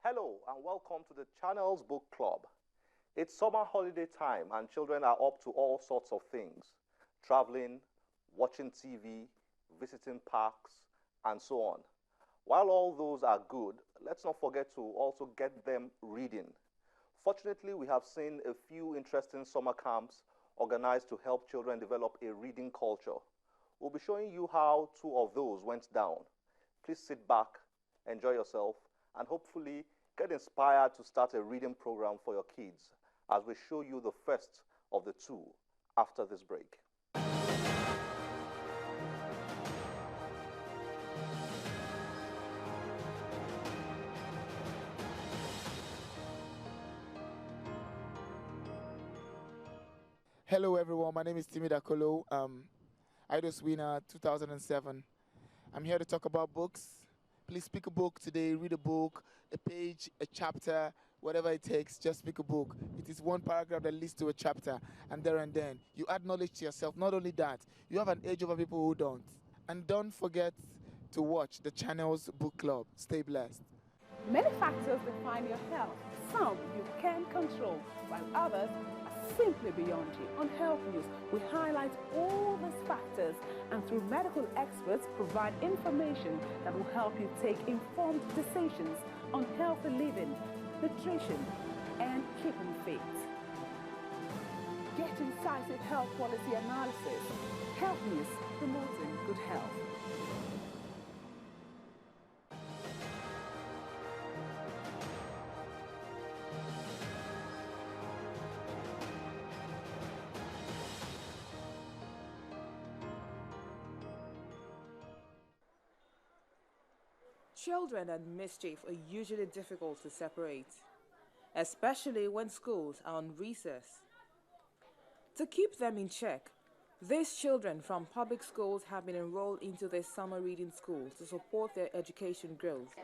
Hello and welcome to the channel's book club. It's summer holiday time and children are up to all sorts of things. Traveling, watching TV, visiting parks, and so on. While all those are good, let's not forget to also get them reading. Fortunately, we have seen a few interesting summer camps organized to help children develop a reading culture. We'll be showing you how 2 of those went down. Please sit back, enjoy yourself, and hopefully get inspired to start a reading program for your kids as we show you the first of the 2 after this break. Hello everyone, my name is Timmy Dakolo. IDOS winner 2007. I'm here to talk about books. Please pick a book today, read a book, a page, a chapter, whatever it takes, just pick a book. It is one paragraph that leads to a chapter, and then you add knowledge to yourself. Not only that, you have an edge over people who don't. And don't forget to watch the channel's book club. Stay blessed. Many factors define your health. Some you can control, while others are simply beyond you. On Health News, we highlight all these factors and through medical experts provide information that will help you take informed decisions on healthy living, nutrition, and keeping fit. Get incisive health policy analysis. Health News, promoting good health. Children and mischief are usually difficult to separate, especially when schools are on recess. To keep them in check, these children from public schools have been enrolled into their summer reading schools to support their education growth.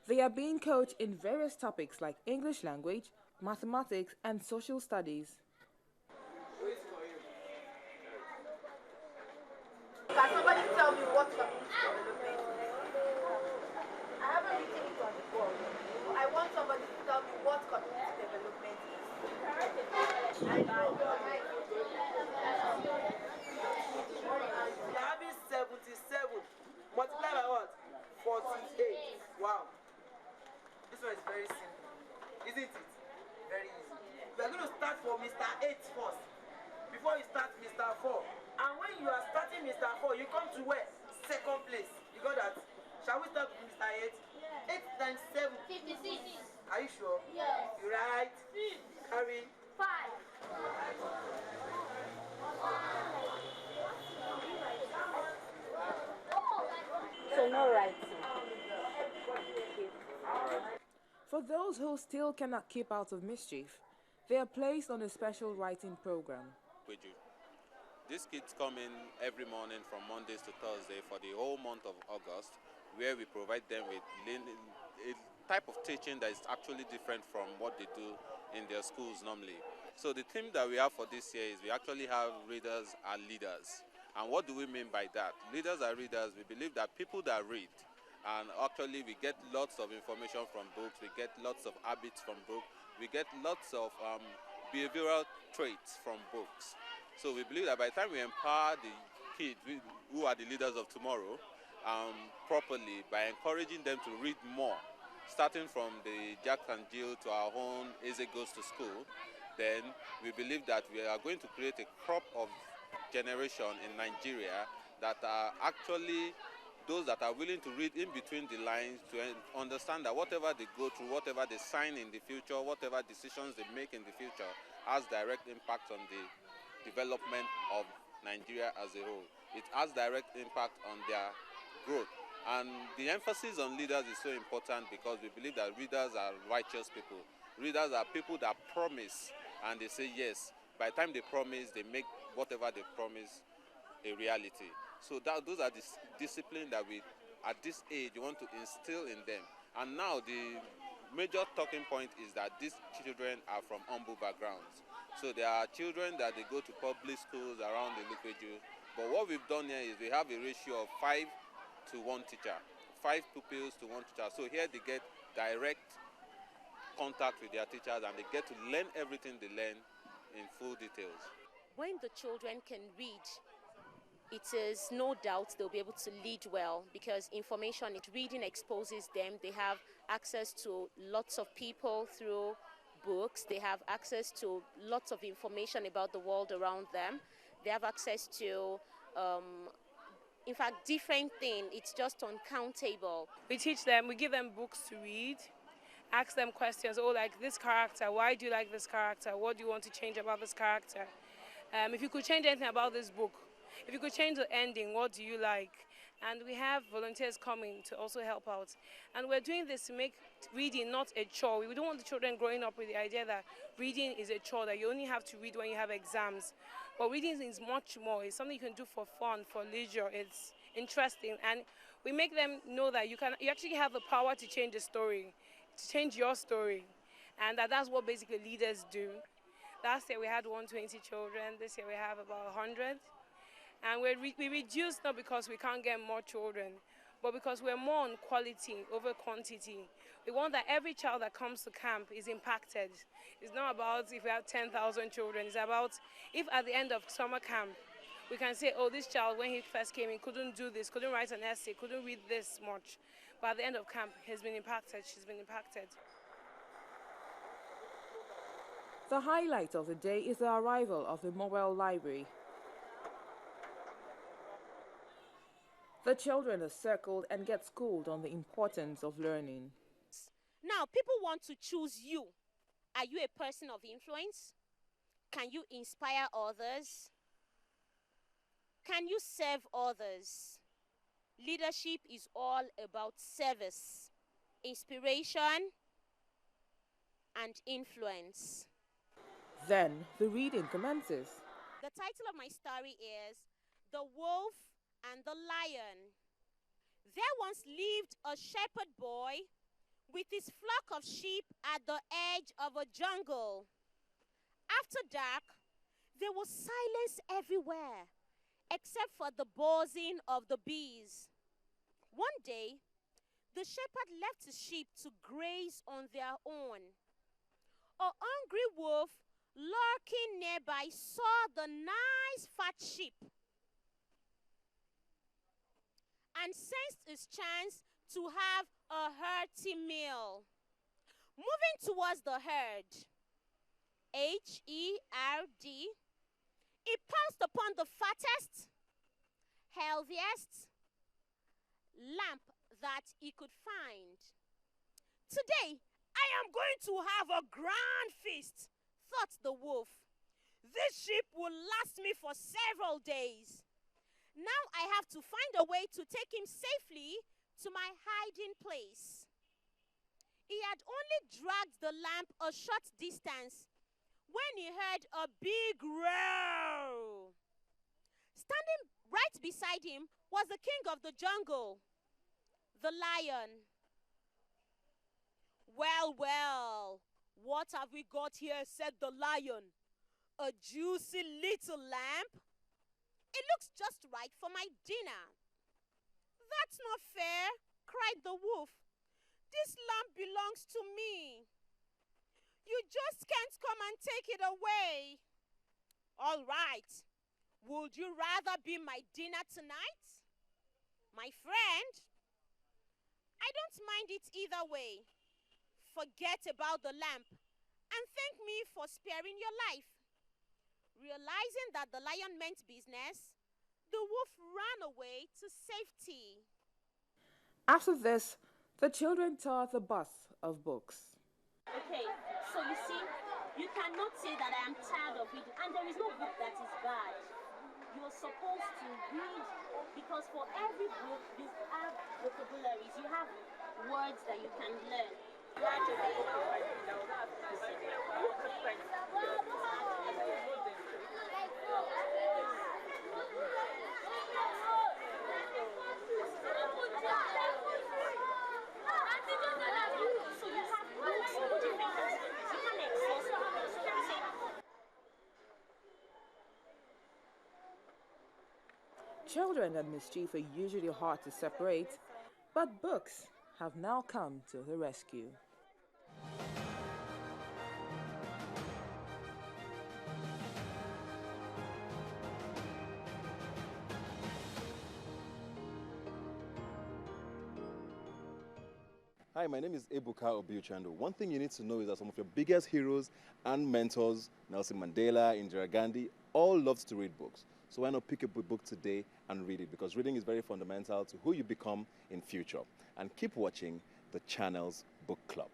They are being coached in various topics like English language, mathematics, and social studies. Can somebody tell me what community development is? I haven't written it on the board. I want somebody to tell me what community development is. I know. You're having 77 multiplied by what? 48. Wow. This one is very simple, isn't it? Very easy. We are going to start for Mr. 8 first, before you start Mr. 4. And when you are starting Mr. 4, you come to where? Second place. You got that? Shall we start with Mr. 8? Yes. 8 times 7. 56. Are you sure? Yes. You right? Carry. 5. So no writing. For those who still cannot keep out of mischief, they are placed on a special writing program. These kids come in every morning from Mondays to Thursday for the whole month of August, where we provide them with a type of teaching that is actually different from what they do in their schools normally. So the theme that we have for this year is we actually have readers and leaders. And what do we mean by that? Leaders and readers, we believe that people that read, and actually we get lots of information from books, we get lots of habits from books, we get lots of behavioral traits from books. So we believe that by the time we empower the kids who are the leaders of tomorrow properly, by encouraging them to read more, starting from the Jack and Jill to our own Eze Goes to School, then we believe that we are going to create a crop of generation in Nigeria that are actually those that are willing to read in between the lines to understand that whatever they go through, whatever they sign in the future, whatever decisions they make in the future has direct impact on the development of Nigeria as a whole. It has direct impact on their growth. And the emphasis on leaders is so important because we believe that readers are righteous people. Readers are people that promise and they say yes. By the time they promise, they make whatever they promise a reality. So those are the discipline that we, at this age, want to instill in them. And now the major talking point is that these children are from humble backgrounds. So there are children that they go to public schools around the Lupeju. But what we've done here is we have a ratio of 5 to 1 teacher, 5 pupils to 1 teacher. So here they get direct contact with their teachers and they get to learn everything they learn in full details. When the children can read, it is no doubt they'll be able to lead well, because reading exposes them. They have access to lots of people through books. They have access to lots of information about the world around them. They have access to, in fact, different things. It's just uncountable. We teach them, we give them books to read, ask them questions. Oh, like this character, why do you like this character? What do you want to change about this character? If you could change anything about this book, if you could change the ending, what do you like? And we have volunteers coming to also help out. And we're doing this to make reading not a chore. We don't want the children growing up with the idea that reading is a chore, that you only have to read when you have exams. But reading is much more. It's something you can do for fun, for leisure. It's interesting. And we make them know that you actually have the power to change a story, to change your story. And that's what basically leaders do. Last year we had 120 children. This year we have about 100. And we reduced not because we can't get more children, but because we're more on quality over quantity. We want that every child that comes to camp is impacted. It's not about if we have 10,000 children. It's about if at the end of summer camp, we can say, oh, this child, when he first came in, couldn't do this, couldn't write an essay, couldn't read this much. But at the end of camp, he's been impacted, she's been impacted. The highlight of the day is the arrival of the mobile library. The children are circled and get schooled on the importance of learning. Now, people want to choose you. Are you a person of influence? Can you inspire others? Can you serve others? Leadership is all about service, inspiration, and influence. Then the reading commences. The title of my story is The Wolf and the Lion. There once lived a shepherd boy with his flock of sheep at the edge of a jungle. After dark, there was silence everywhere, except for the buzzing of the bees. One day, the shepherd left his sheep to graze on their own. A hungry wolf lurking nearby saw the nice fat sheep and sensed his chance to have a hearty meal. Moving towards the herd, H-E-R-D, he pounced upon the fattest, healthiest lamb that he could find. Today, I am going to have a grand feast, thought the wolf. This sheep will last me for several days. Now I have to find a way to take him safely to my hiding place. He had only dragged the lamb a short distance when he heard a big roar. Standing right beside him was the king of the jungle, the lion. Well, well, what have we got here, said the lion. A juicy little lamb? It looks just right for my dinner. That's not fair, cried the wolf. This lamb belongs to me. You just can't come and take it away. All right. Would you rather be my dinner tonight? My friend? I don't mind it either way. Forget about the lamb and thank me for sparing your life. Realizing that the lion meant business, the wolf ran away to safety. After this, the children tore the bus of books. Okay, so you see, you cannot say that I am tired of reading, and there is no book that is bad. You are supposed to read, because for every book you have vocabularies, you have words that you can learn. So you have Children and mischief are usually hard to separate, but books have now come to the rescue. Hi, my name is Ebuka Obiuchando. One thing you need to know is that some of your biggest heroes and mentors, Nelson Mandela, Indira Gandhi, all loved to read books. So why not pick up a book today and read it? Because reading is very fundamental to who you become in future. And keep watching the Channels Book Club.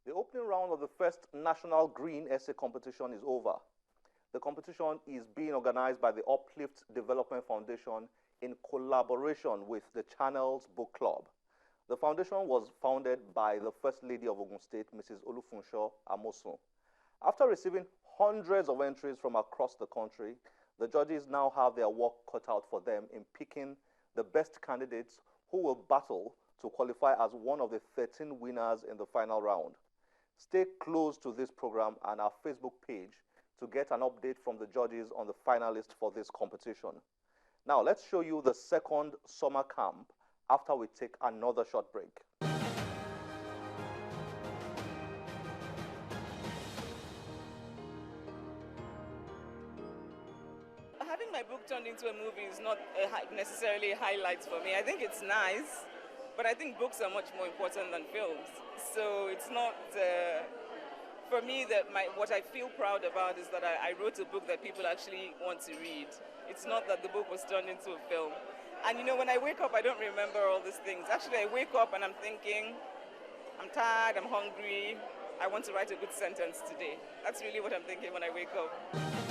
The opening round of the first National Green Essay Competition is over. The competition is being organized by the Uplift Development Foundation in collaboration with the Channels Book Club. The foundation was founded by the First Lady of Ogun State, Mrs. Olufunsho Amosun. After receiving hundreds of entries from across the country, the judges now have their work cut out for them in picking the best candidates who will battle to qualify as one of the 13 winners in the final round. Stay close to this program and our Facebook page to get an update from the judges on the finalists for this competition. Now, let's show you the second summer camp after we take another short break. Having my book turned into a movie is not necessarily a highlight for me. I think it's nice, but I think books are much more important than films. So it's not, for me, that what I feel proud about is that I wrote a book that people actually want to read. It's not that the book was turned into a film. And you know, when I wake up, I don't remember all these things. Actually, I wake up and I'm thinking, I'm tired, I'm hungry, I want to write a good sentence today. That's really what I'm thinking when I wake up.